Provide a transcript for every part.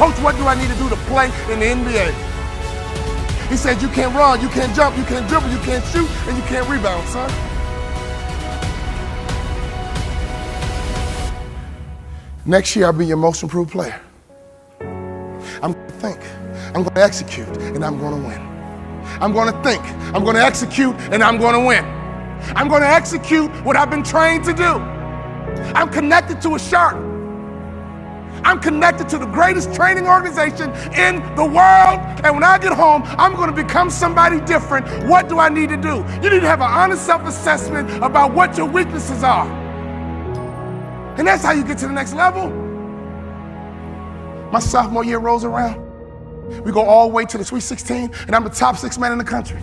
Coach, what do I need to do to play in the NBA? He said, you can't run, you can't jump, you can't dribble, you can't shoot, and you can't rebound, son. Next year, I'll be your most improved player. I'm going to think, I'm going to execute, and I'm going to win. I'm going to think, I'm going to execute, and I'm going to win. I'm going to execute what I've been trained to do. I'm connected to a shark. I'm connected to the greatest training organization in the world. And when I get home, I'm going to become somebody different. What do I need to do? You need to have an honest self-assessment about what your weaknesses are. And that's how you get to the next level. My sophomore year rolls around. We go all the way to the Sweet 16, and I'm the top 6 man in the country.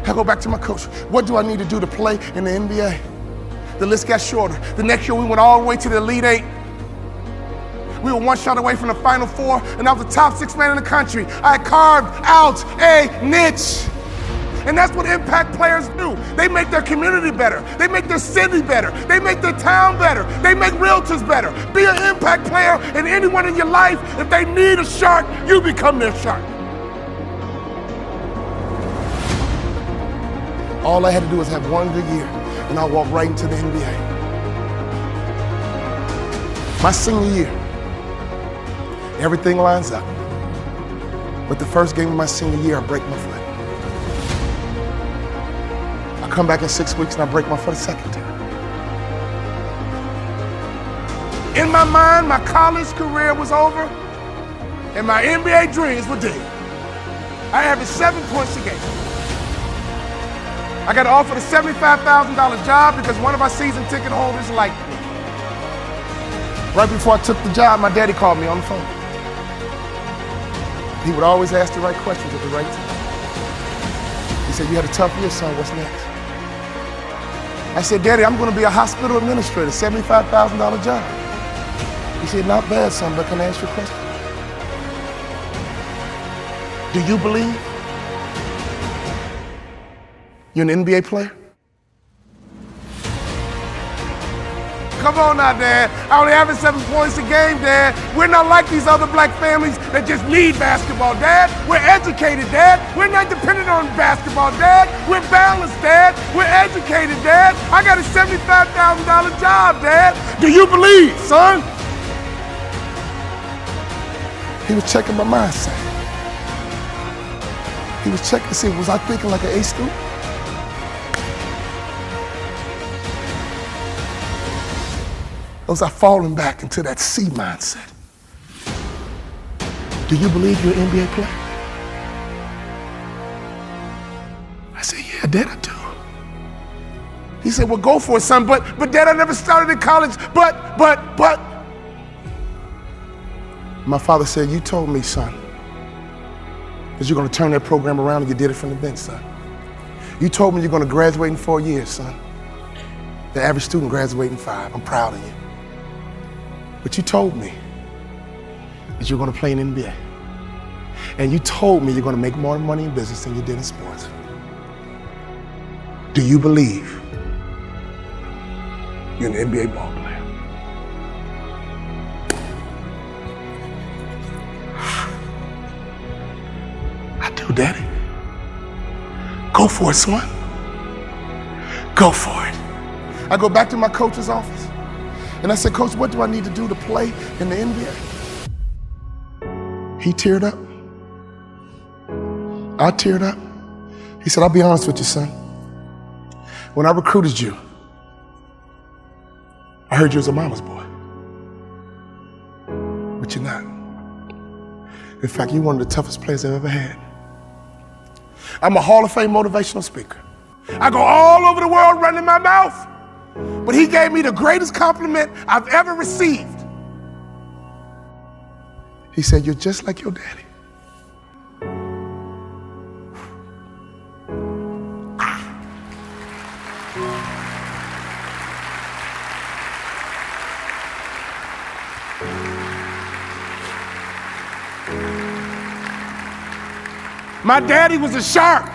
I go back to my coach. What do I need to do to play in the NBA? The list got shorter. The next year, we went all the way to the Elite 8. We were one shot away from the Final Four, and I was the top 6 man in the country. I carved out a niche. And that's what impact players do. They make their community better. They make their city better. They make their town better. They make realtors better. Be an impact player, and anyone in your life, if they need a shark, you become their shark. All I had to do was have one good year, and I walked right into the NBA. My senior year, everything lines up. But the first game of my senior year, I break my foot. I come back in 6 weeks and I break my foot a second time. In my mind, my college career was over and my NBA dreams were dead. I averaged 7 points a game. I got offered a $75,000 job because one of our season ticket holders liked me. Right before I took the job, my daddy called me on the phone. He would always ask the right questions at the right time. He said, you had a tough year, son, what's next? I said, Daddy, I'm going to be a hospital administrator, $75,000 job. He said, not bad, son, but can I ask you a question? Do you believe you're an NBA player? Come on now, Dad. I only average 7 points a game, Dad. We're not like these other black families that just need basketball, Dad. We're educated, Dad. We're not dependent on basketball, Dad. We're balanced, Dad. We're educated, Dad. I got a $75,000 job, Dad. Do you believe, son? He was checking my mindset. He was checking to see, was I thinking like an A student? Or was I falling back into that C mindset? Do you believe you're an NBA player? I said, yeah, Dad, I do. He said, well, go for it, son, but Dad, I never started in college, but. My father said, you told me, son, that you're going to turn that program around, and you did it from the bench, son. You told me you're going to graduate in 4 years, son. The average student graduates in 5. I'm proud of you. But you told me that you're going to play in the NBA. And you told me you're going to make more money in business than you did in sports. Do you believe you're an NBA ball player? I do, Daddy. Go for it, son. Go for it. I go back to my coach's office. And I said, Coach, what do I need to do to play in the NBA? He teared up. I teared up. He said, I'll be honest with you, son. When I recruited you, I heard you was a mama's boy. But you're not. In fact, you're one of the toughest players I've ever had. I'm a Hall of Fame motivational speaker. I go all over the world running my mouth. But he gave me the greatest compliment I've ever received. He said, you're just like your daddy. My daddy was a shark,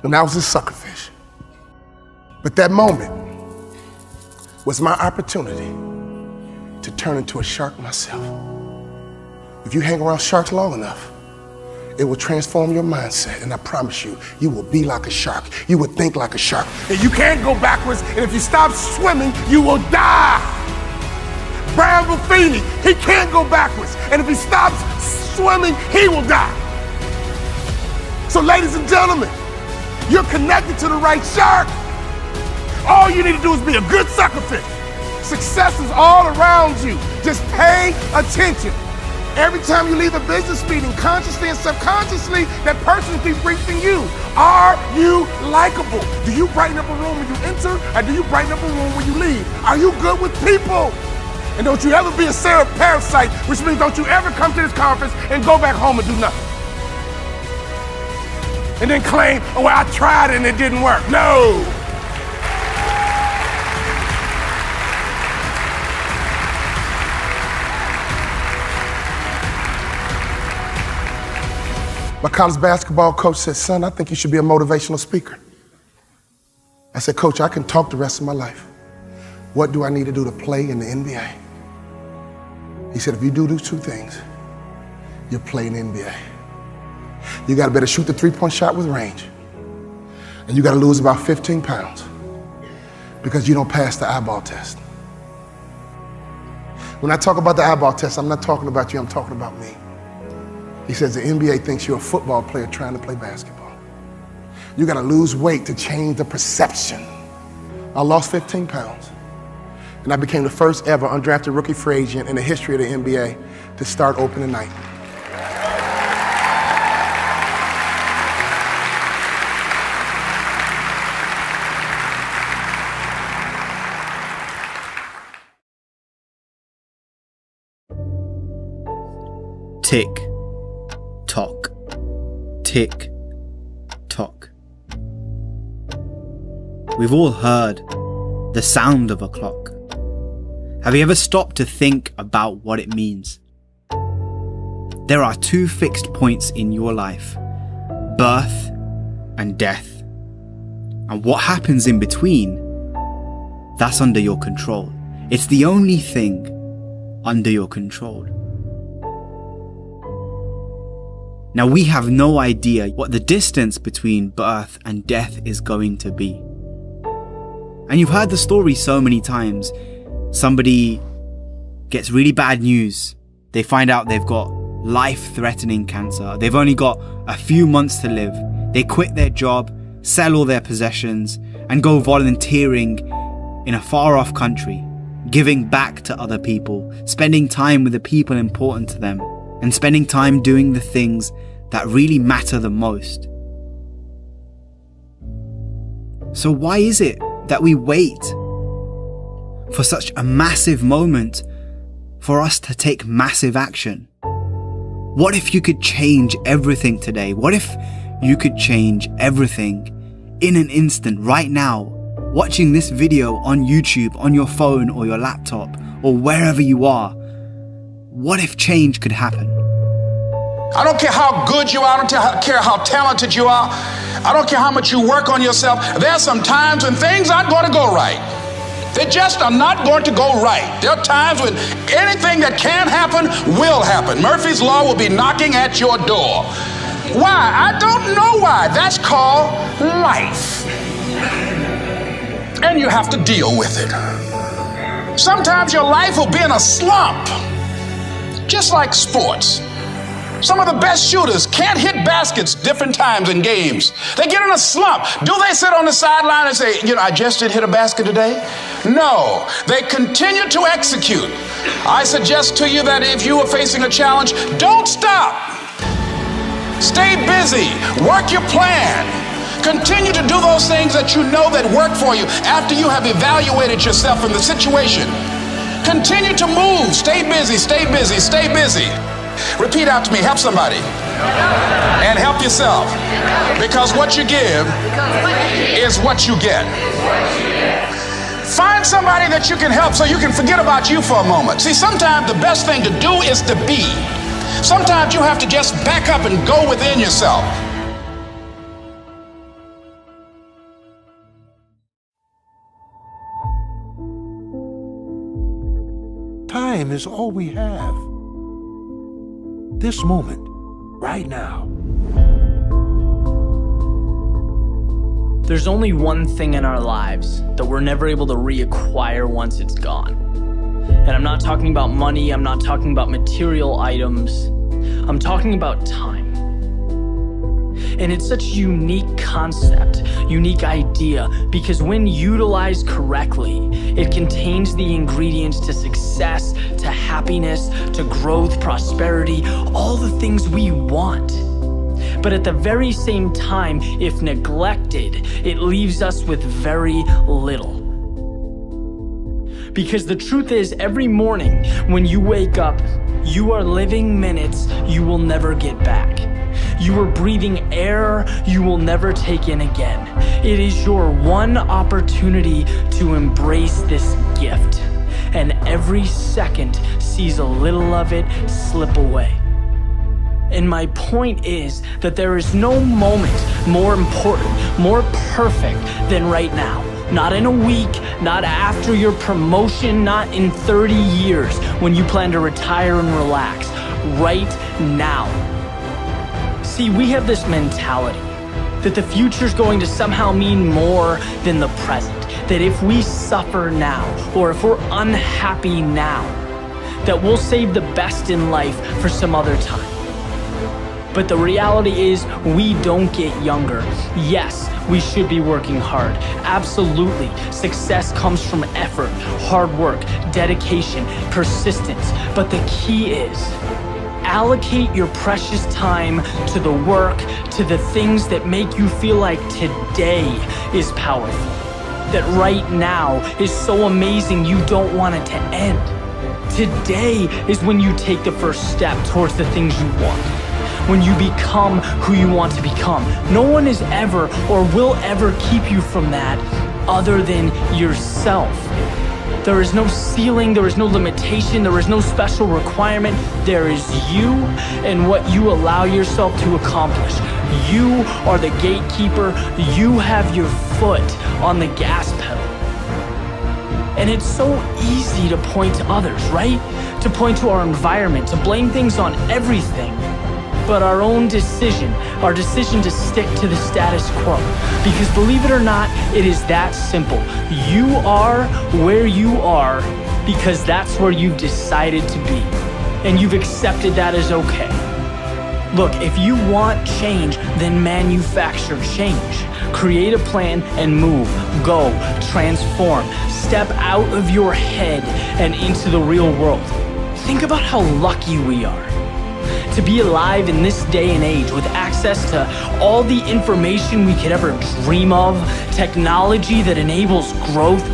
and I was a suckerfish. But that moment was my opportunity to turn into a shark myself. If you hang around sharks long enough, it will transform your mindset, and I promise you, you will be like a shark. You will think like a shark. And you can't go backwards, and if you stop swimming, you will die. Brian Buffini, he can't go backwards, and if he stops swimming, he will die. So ladies and gentlemen, you're connected to the right shark. All you need to do is be a good sucker fish. Success is all around you. Just pay attention. Every time you leave a business meeting, consciously and subconsciously, that person is debriefing you. Are you likable? Do you brighten up a room when you enter, or do you brighten up a room when you leave? Are you good with people? And don't you ever be a Sarah parasite, which means don't you ever come to this conference and go back home and do nothing. And then claim, oh, well, I tried and it didn't work. No. My college basketball coach said, son, I think you should be a motivational speaker. I said, Coach, I can talk the rest of my life. What do I need to do to play in the NBA? He said, if you do those two things, you'll play in the NBA. You got to better shoot the three-point shot with range. And you got to lose about 15 pounds because you don't pass the eyeball test. When I talk about the eyeball test, I'm not talking about you, I'm talking about me. He says the NBA thinks you're a football player trying to play basketball. You got to lose weight to change the perception. I lost 15 pounds. And I became the first ever undrafted rookie free agent in the history of the NBA to start opening night. Tick, tock, tick, tock. We've all heard the sound of a clock. Have you ever stopped to think about what it means? There are two fixed points in your life, birth and death. And what happens in between, that's under your control. It's the only thing under your control. Now, we have no idea what the distance between birth and death is going to be. And you've heard the story so many times. Somebody gets really bad news. They find out they've got life-threatening cancer. They've only got a few months to live. They quit their job, sell all their possessions, and go volunteering in a far-off country, giving back to other people, spending time with the people important to them, and spending time doing the things that really matter the most. So why is it that we wait for such a massive moment for us to take massive action? What if you could change everything today? What if you could change everything in an instant, right now, watching this video on YouTube, on your phone or your laptop, or wherever you are? What if change could happen? I don't care how good you are, I don't care how talented you are, I don't care how much you work on yourself. There are some times when things aren't going to go right. They just are not going to go right. There are times when anything that can happen will happen. Murphy's Law will be knocking at your door. Why? I don't know why. That's called life. And you have to deal with it. Sometimes your life will be in a slump, just like sports. Some of the best shooters can't hit baskets different times in games. They get in a slump. Do they sit on the sideline and say, I just did hit a basket today? No, they continue to execute. I suggest to you that if you are facing a challenge, don't stop. Stay busy. Work your plan. Continue to do those things that you know that work for you after you have evaluated yourself in the situation. Continue to move. Stay busy, stay busy, stay busy. Repeat out to me, help somebody. And help yourself. Because what you give is what you get. Find somebody that you can help so you can forget about you for a moment. See, sometimes the best thing to do is to be. Sometimes you have to just back up and go within yourself. Time is all we have. this moment, right now. There's only one thing in our lives that we're never able to reacquire once it's gone. And I'm not talking about money, I'm not talking about material items, I'm talking about time. And it's such a unique concept, unique idea, because when utilized correctly, it contains the ingredients to success, to happiness, to growth, prosperity, all the things we want. But at the very same time, if neglected, it leaves us with very little. Because the truth is, every morning when you wake up, you are living minutes you will never get back. You are breathing air you will never take in again. It is your one opportunity to embrace this gift, and every second sees a little of it slip away. And my point is that there is no moment more important, more perfect than right now. Not in a week, not after your promotion, not in 30 years when you plan to retire and relax. Right now. See, we have this mentality that the future's going to somehow mean more than the present. That if we suffer now, or if we're unhappy now, that we'll save the best in life for some other time. But the reality is, we don't get younger. Yes, we should be working hard. Absolutely. Success comes from effort, hard work, dedication, persistence. But the key is, allocate your precious time to the work, to the things that make you feel like today is powerful. That right now is so amazing you don't want it to end. Today is when you take the first step towards the things you want. When you become who you want to become. No one is ever or will ever keep you from that other than yourself. There is no ceiling, there is no limitation, there is no special requirement. There is you and what you allow yourself to accomplish. You are the gatekeeper. You have your foot on the gas pedal. And it's so easy to point to others, right? To point to our environment, to blame things on everything. But our own decision, our decision to stick to the status quo. Because believe it or not, it is that simple. You are where you are because that's where you've decided to be. And you've accepted that as okay. Look, if you want change, then manufacture change. Create a plan and move, go, transform. Step out of your head and into the real world. Think about how lucky we are to be alive in this day and age with access to all the information we could ever dream of, technology that enables growth,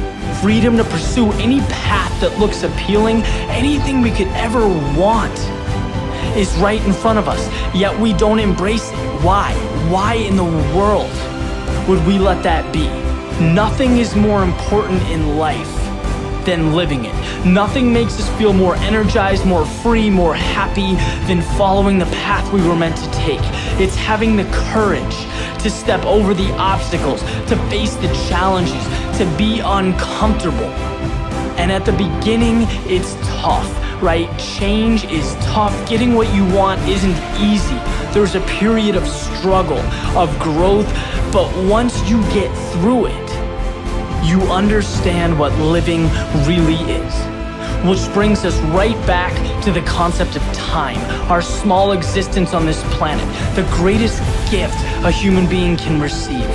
freedom to pursue any path that looks appealing, anything we could ever want is right in front of us, yet we don't embrace it. Why? Why in the world would we let that be? Nothing is more important in life than living it. Nothing makes us feel more energized, more free, more happy than following the path we were meant to take. It's having the courage to step over the obstacles, to face the challenges, to be uncomfortable. And at the beginning, it's tough, right? Change is tough. Getting what you want isn't easy. There's a period of struggle, of growth, but once you get through it, you understand what living really is. Which brings us right back to the concept of time, our small existence on this planet, the greatest gift a human being can receive.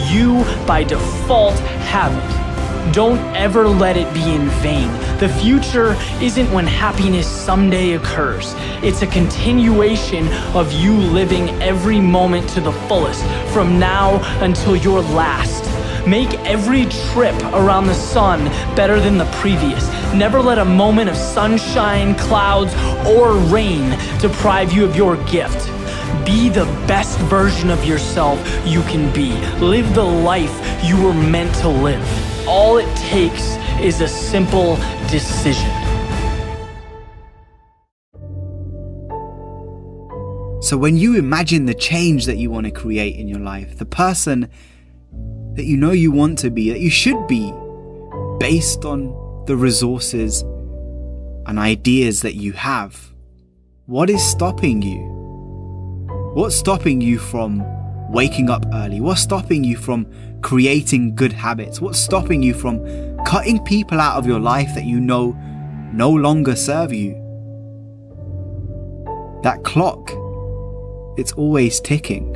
You, by default, have it. Don't ever let it be in vain. The future isn't when happiness someday occurs. It's a continuation of you living every moment to the fullest, from now until your last. Make every trip around the sun better than the previous. Never let a moment of sunshine, clouds, or rain deprive you of your gift. Be the best version of yourself you can be. Live the life you were meant to live. All it takes is a simple decision. So when you imagine the change that you want to create in your life, the person that you know you want to be, that you should be, based on the resources and ideas that you have, What is stopping you? What's stopping you from waking up early? What's stopping you from creating good habits? What's stopping you from cutting people out of your life that you know no longer serve you? That clock, it's always ticking.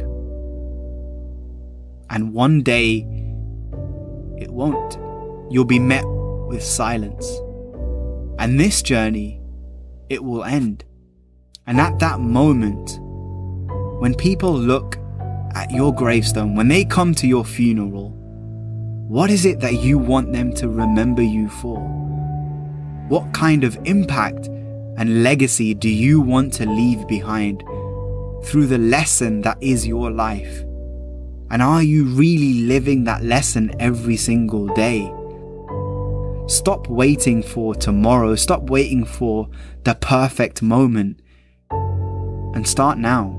And one day, it won't. You'll be met with silence. And this journey, it will end. And at that moment, when people look at your gravestone, when they come to your funeral, what is it that you want them to remember you for? What kind of impact and legacy do you want to leave behind through the lesson that is your life? And are you really living that lesson every single day? Stop waiting for tomorrow. Stop waiting for the perfect moment. And start now.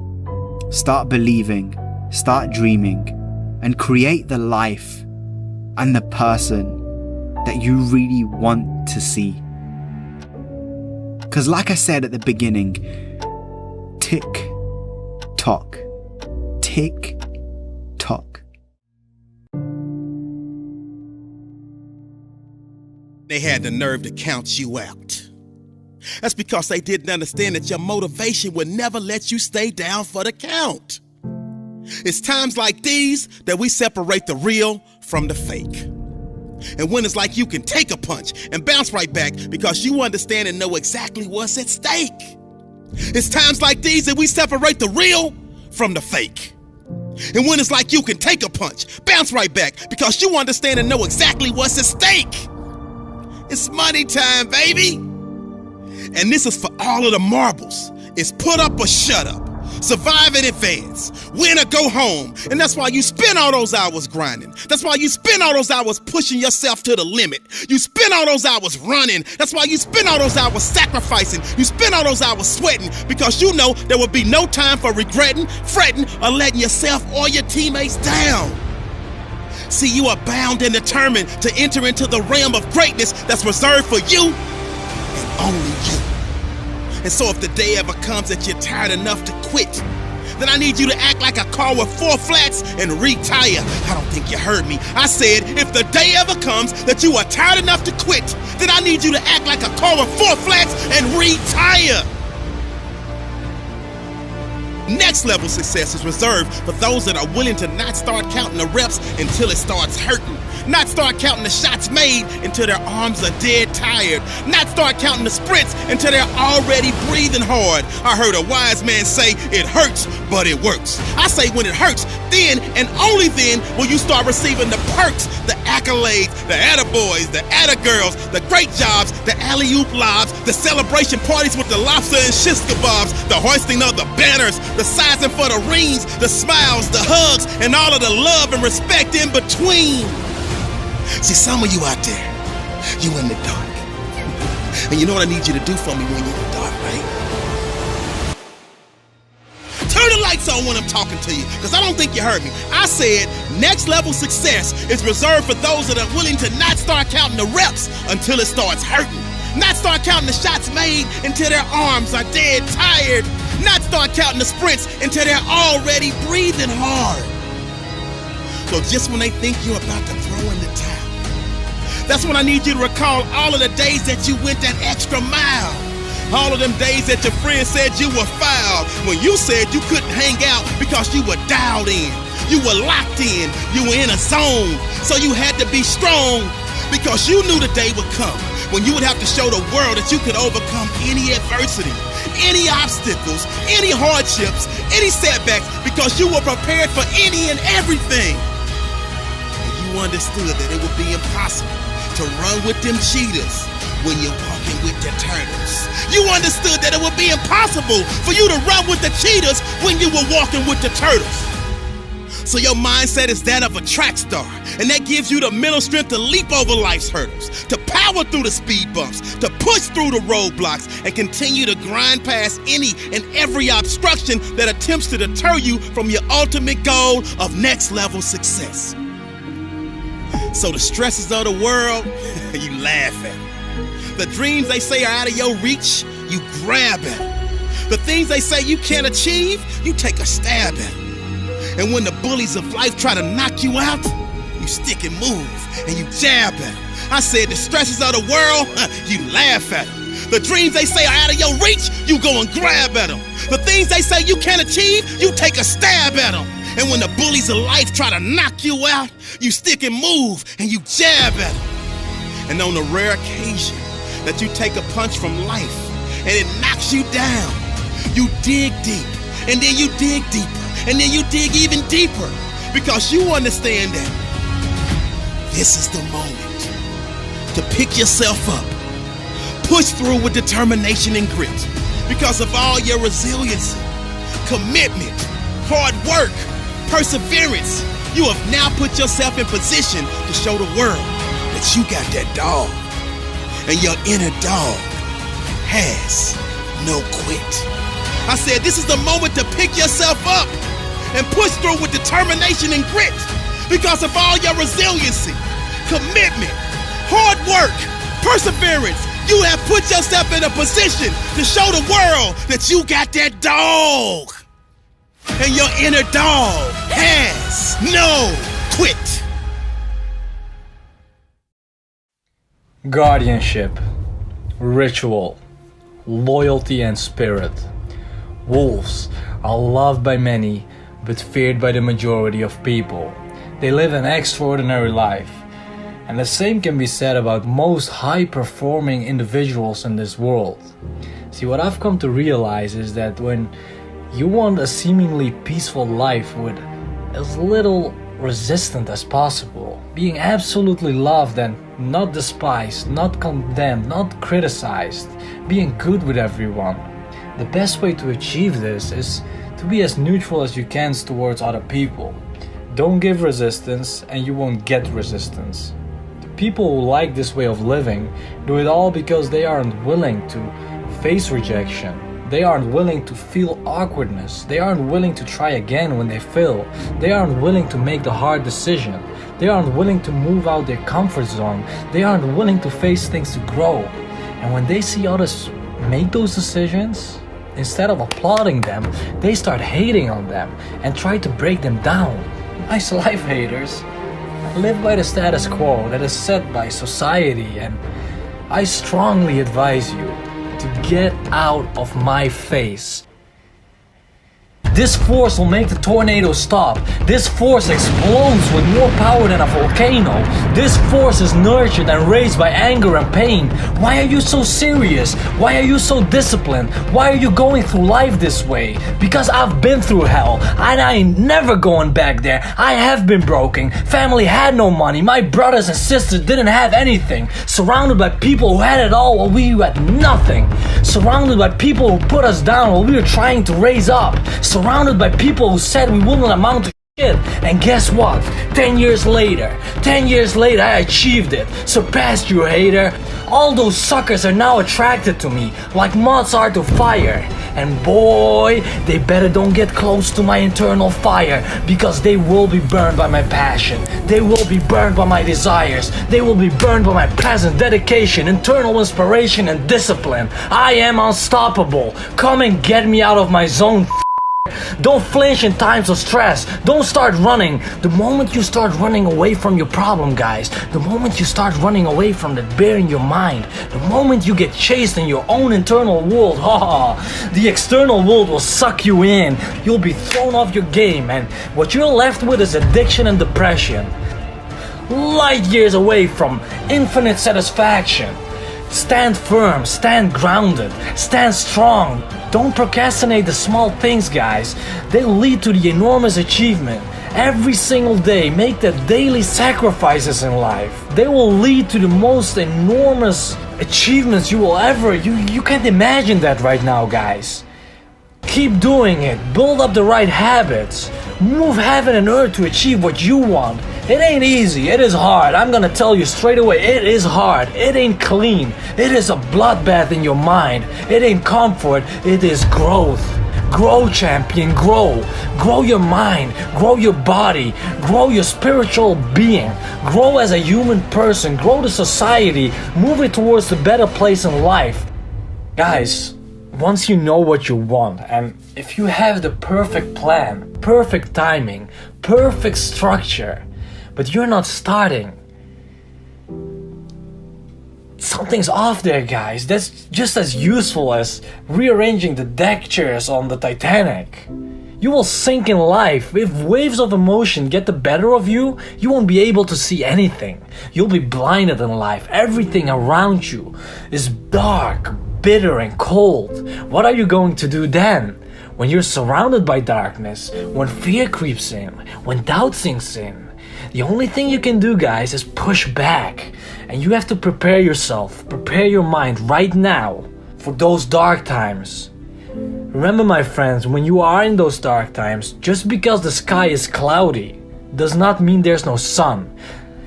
Start believing. Start dreaming. And create the life and the person that you really want to see. Because like I said at the beginning, tick, tock, tick, tock. They had the nerve to count you out. That's because they didn't understand that your motivation would never let you stay down for the count. It's times like these that we separate the real from the fake. And when it's like you can take a punch and bounce right back because you understand and know exactly what's at stake. It's times like these that we separate the real from the fake. And when it's like you can take a punch, bounce right back because you understand and know exactly what's at stake. It's money time, baby. And this is for all of the marbles. It's put up or shut up. Survive in advance. Win or go home. And that's why you spend all those hours grinding. That's why you spend all those hours pushing yourself to the limit. You spend all those hours running. That's why you spend all those hours sacrificing. You spend all those hours sweating because you know there will be no time for regretting, fretting, or letting yourself or your teammates down. See, you are bound and determined to enter into the realm of greatness that's reserved for you and only you. And so if the day ever comes that you're tired enough to quit, then I need you to act like a car with 4 flats and retire. I don't think you heard me. I said, if the day ever comes that you are tired enough to quit, then I need you to act like a car with 4 flats and retire. Next level success is reserved for those that are willing to not start counting the reps until it starts hurting. Not start counting the shots made until their arms are dead tired. Not start counting the sprints until they're already breathing hard. I heard a wise man say, it hurts, but it works. I say when it hurts, then and only then will you start receiving the perks, the accolades, the attaboys, the attagirls, the great jobs, the alley-oop lobs, the celebration parties with the lobster and shish kebabs, the hoisting of the banners, the sizing for the rings, the smiles, the hugs, and all of the love and respect in between. See, some of you out there, you in the dark. And you know what I need you to do for me when you're in the dark, right? Turn the lights on when I'm talking to you, because I don't think you heard me. I said next level success is reserved for those that are willing to not start counting the reps until it starts hurting. Not start counting the shots made until their arms are dead tired. Not start counting the sprints until they're already breathing hard. So just when they think you're about to throw in the towel, that's when I need you to recall all of the days that you went that extra mile. All of them days that your friend said you were foul, when you said you couldn't hang out because you were dialed in. You were locked in. You were in a zone. So you had to be strong because you knew the day would come when you would have to show the world that you could overcome any adversity, any obstacles, any hardships, any setbacks, because you were prepared for any and everything. And you understood that it would be impossible to run with them cheetahs when you're walking with the turtles. You understood that it would be impossible for you to run with the cheetahs when you were walking with the turtles. So your mindset is that of a track star, and that gives you the mental strength to leap over life's hurdles, to power through the speed bumps, to push through the roadblocks, and continue to grind past any and every obstruction that attempts to deter you from your ultimate goal of next level success. So the stresses of the world, you laugh at them. The dreams they say are out of your reach, you grab at them. The things they say you can't achieve, you take a stab at them. And when the bullies of life try to knock you out, you stick and move and you jab at them. I said the stresses of the world, you laugh at them. The dreams they say are out of your reach, you go and grab at them. The things they say you can't achieve, you take a stab at them. And when the bullies of life try to knock you out, you stick and move and you jab at them. And on the rare occasion that you take a punch from life and it knocks you down, you dig deep, and then you dig deeper, and then you dig even deeper, because you understand that this is the moment to pick yourself up, push through with determination and grit, because of all your resiliency, commitment, hard work, perseverance. You have now put yourself in position to show the world that you got that dog, and your inner dog has no quit. I said this is the moment to pick yourself up and push through with determination and grit, because of all your resiliency, commitment, hard work, perseverance. You have put yourself in a position to show the world that you got that dog, and your inner dog has no quit. Guardianship, ritual, loyalty and spirit. Wolves are loved by many, but feared by the majority of people. They live an extraordinary life. And the same can be said about most high-performing individuals in this world. See, what I've come to realize is that when you want a seemingly peaceful life with as little resistance as possible, being absolutely loved and not despised, not condemned, not criticized, being good with everyone, the best way to achieve this is to be as neutral as you can towards other people. Don't give resistance and you won't get resistance. The people who like this way of living do it all because they aren't willing to face rejection. They aren't willing to feel awkwardness. They aren't willing to try again when they fail. They aren't willing to make the hard decision. They aren't willing to move out their comfort zone. They aren't willing to face things to grow. And when they see others make those decisions, instead of applauding them, they start hating on them and try to break them down. Nice life, haters. Live by the status quo that is set by society, and I strongly advise you to get out of my face. This force will make the tornado stop. This force explodes with more power than a volcano. This force is nurtured and raised by anger and pain. Why are you so serious? Why are you so disciplined? Why are you going through life this way? Because I've been through hell and I ain't never going back there. I have been broken. Family had no money. My brothers and sisters didn't have anything. Surrounded by people who had it all while we had nothing. Surrounded by people who put us down while we were trying to raise up. Surrounded by people who said we wouldn't amount to shit. And guess what? 10 years later, I achieved it. Surpassed you, hater. All those suckers are now attracted to me, like moths are to fire. And boy, they better don't get close to my internal fire, because they will be burned by my passion. They will be burned by my desires. They will be burned by my present dedication, internal inspiration, and discipline. I am unstoppable. Come and get me out of my zone. Don't flinch in times of stress. Don't start running. The moment you start running away from your problem, guys, the moment you start running away from that bear in your mind, the moment you get chased in your own internal world, the external world will suck you in. You'll be thrown off your game, and what you're left with is addiction and depression. Light years away from infinite satisfaction. Stand firm, stand grounded, stand strong. Don't procrastinate the small things, guys. They lead to the enormous achievement. Every single day, make the daily sacrifices in life. They will lead to the most enormous achievements you will ever. You can't imagine that right now, guys. Keep doing it. Build up the right habits. Move heaven and earth to achieve what you want. It ain't easy, it is hard. I'm gonna tell you straight away, it is hard. It ain't clean. It is a bloodbath in your mind. It ain't comfort, it is growth. Grow, champion, grow. Grow your mind, grow your body, grow your spiritual being. Grow as a human person, grow the society, move it towards a better place in life. Guys, once you know what you want, and if you have the perfect plan, perfect timing, perfect structure, but you're not starting, something's off there, guys. That's just as useful as rearranging the deck chairs on the Titanic. You will sink in life. If waves of emotion get the better of you, you won't be able to see anything. You'll be blinded in life. Everything around you is dark, bitter, and cold. What are you going to do then? When you're surrounded by darkness, when fear creeps in, when doubt sinks in, the only thing you can do, guys, is push back. And you have to prepare yourself, prepare your mind right now for those dark times. Remember, my friends, when you are in those dark times, just because the sky is cloudy does not mean there's no sun.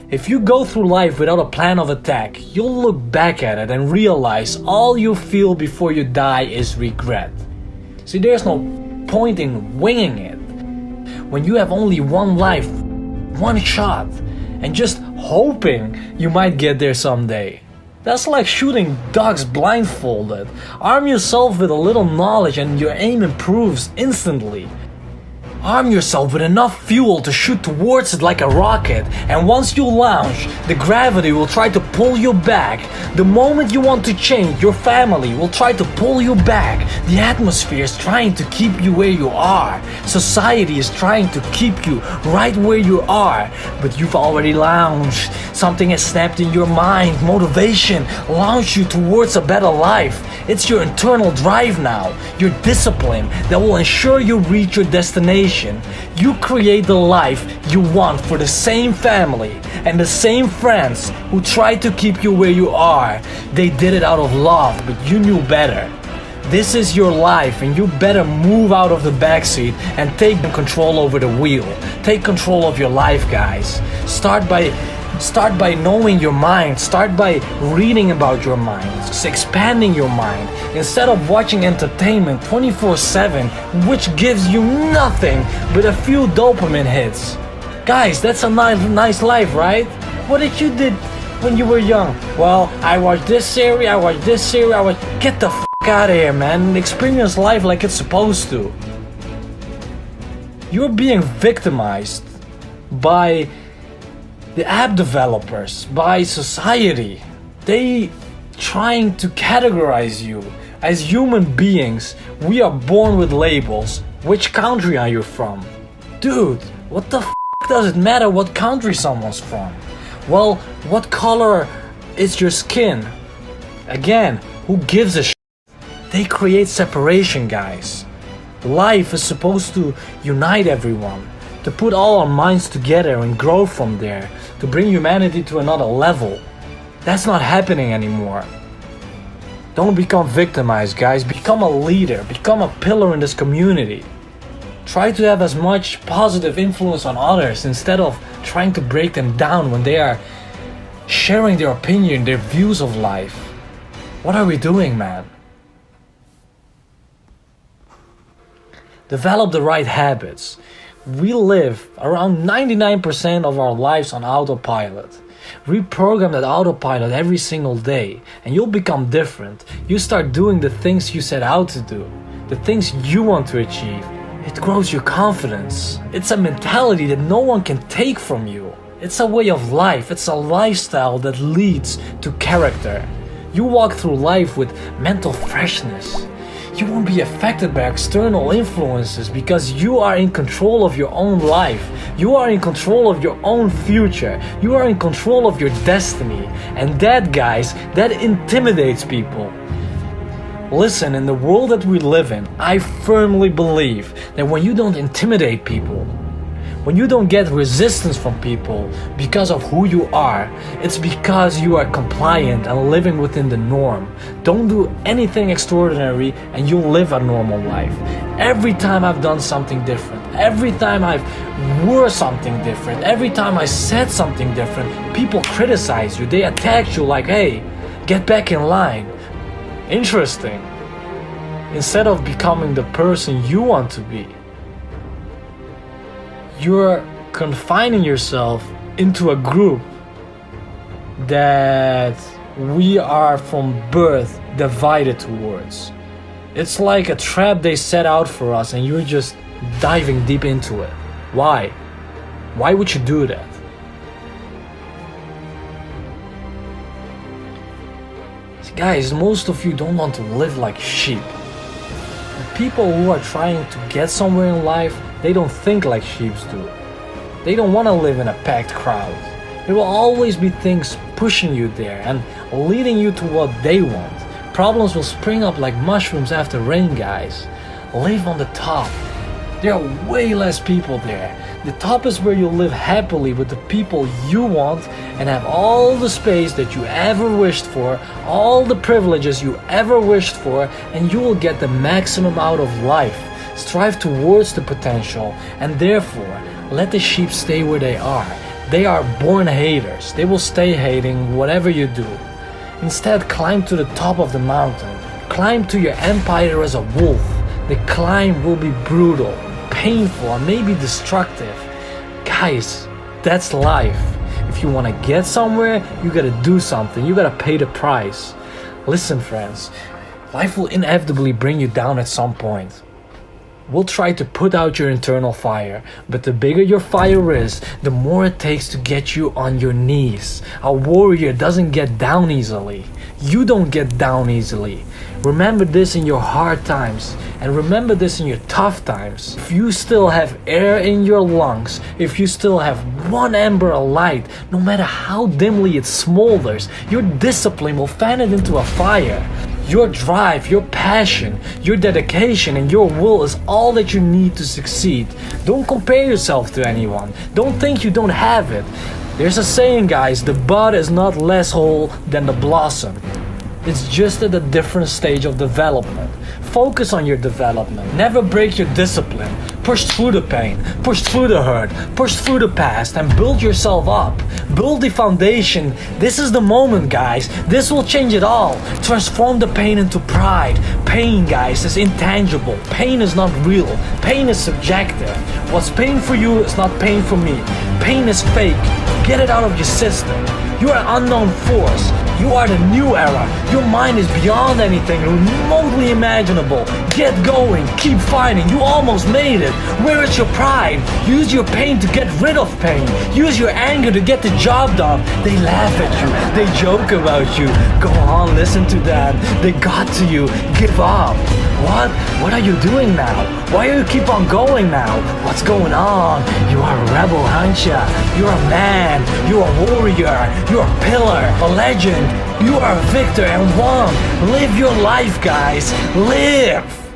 If you go through life without a plan of attack, you'll look back at it and realize all you feel before you die is regret. See, there's no point in winging it. When you have only one life, one shot, and just hoping you might get there someday. That's like shooting ducks blindfolded. Arm yourself with a little knowledge and your aim improves instantly. Arm yourself with enough fuel to shoot towards it like a rocket, and once you launch, the gravity will try to pull you back. The moment you want to change, your family will try to pull you back. The atmosphere is trying to keep you where you are. Society is trying to keep you right where you are. But you've already launched. Something has snapped in your mind. Motivation launched you towards a better life. It's your internal drive now, your discipline that will ensure you reach your destination. You create the life you want for the same family and the same friends who try to keep you where you are. They did it out of love, but you knew better. This is your life, and you better move out of the backseat and take control over the wheel. Take control of your life, guys. Start by knowing your mind. Start by reading about your mind. Just expanding your mind. Instead of watching entertainment 24/7, which gives you nothing but a few dopamine hits. Guys, that's a nice life, right? What did you did when you were young? Well, I watched this series, Get the f*** out of here, man, and experience life like it's supposed to. You're being victimized by the app developers, by society. They trying to categorize you. As human beings, we are born with labels. Which country are you from? Dude, what the f*** does it matter what country someone's from? Well, what color is your skin? Again, who gives a shit? They create separation, guys. Life is supposed to unite everyone, to put all our minds together and grow from there, to bring humanity to another level. That's not happening anymore. Don't become victimized, guys. Become a leader. Become a pillar in this community. Try to have as much positive influence on others instead of trying to break them down when they are sharing their opinion, their views of life. What are we doing, man? Develop the right habits. We live around 99% of our lives on autopilot. Reprogram that autopilot every single day and you'll become different. You start doing the things you set out to do, the things you want to achieve. It grows your confidence. It's a mentality that no one can take from you. It's a way of life. It's a lifestyle that leads to character. You walk through life with mental freshness. You won't be affected by external influences because you are in control of your own life. You are in control of your own future. You are in control of your destiny. And that, guys, that intimidates people. Listen, in the world that we live in, I firmly believe that when you don't intimidate people, when you don't get resistance from people because of who you are, it's because you are compliant and living within the norm. Don't do anything extraordinary and you'll live a normal life. Every time I've done something different, every time I've wore something different, every time I said something different, people criticize you. They attack you like, hey, get back in line. Interesting. Instead of becoming the person you want to be, you're confining yourself into a group that we are from birth divided towards. It's like a trap they set out for us and you're just diving deep into it. Why? Why would you do that? See, guys, most of you don't want to live like sheep. The people who are trying to get somewhere in life, they don't think like sheep do. They don't want to live in a packed crowd. There will always be things pushing you there and leading you to what they want. Problems will spring up like mushrooms after rain, guys. Live on the top. There are way less people there. The top is where you'll live happily with the people you want and have all the space that you ever wished for, all the privileges you ever wished for, and you will get the maximum out of life. Strive towards the potential, and therefore, let the sheep stay where they are. They are born haters. They will stay hating whatever you do. Instead, climb to the top of the mountain. Climb to your empire as a wolf. The climb will be brutal, painful, and maybe destructive. Guys, that's life. If you want to get somewhere, you gotta do something. You gotta pay the price. Listen, friends, life will inevitably bring you down at some point. We'll try to put out your internal fire, but the bigger your fire is, the more it takes to get you on your knees. A warrior doesn't get down easily. You don't get down easily. Remember this in your hard times, and remember this in your tough times. If you still have air in your lungs, if you still have one ember of light, no matter how dimly it smolders, your discipline will fan it into a fire. Your drive, your passion, your dedication, and your will is all that you need to succeed. Don't compare yourself to anyone. Don't think you don't have it. There's a saying, guys, the bud is not less whole than the blossom. It's just at a different stage of development. Focus on your development. Never break your discipline. Push through the pain. Push through the hurt. Push through the past and build yourself up. Build the foundation. This is the moment, guys. This will change it all. Transform the pain into pride. Pain, guys, is intangible. Pain is not real. Pain is subjective. What's pain for you is not pain for me. Pain is fake. Get it out of your system. You are an unknown force. You are the new era. Your mind is beyond anything remotely imaginable. Get going. Keep fighting. You almost made it. Where is your pride? Use your pain to get rid of pain. Use your anger to get the job done. They laugh at you. They joke about you. Go on, listen to them. They got to you. Give up. What? What are you doing now? Why do you keep on going now? What's going on? You are a rebel, aren't you? You're a man. You're a warrior. You're a pillar. A legend. You are a victor and one. Live your life, guys. Live!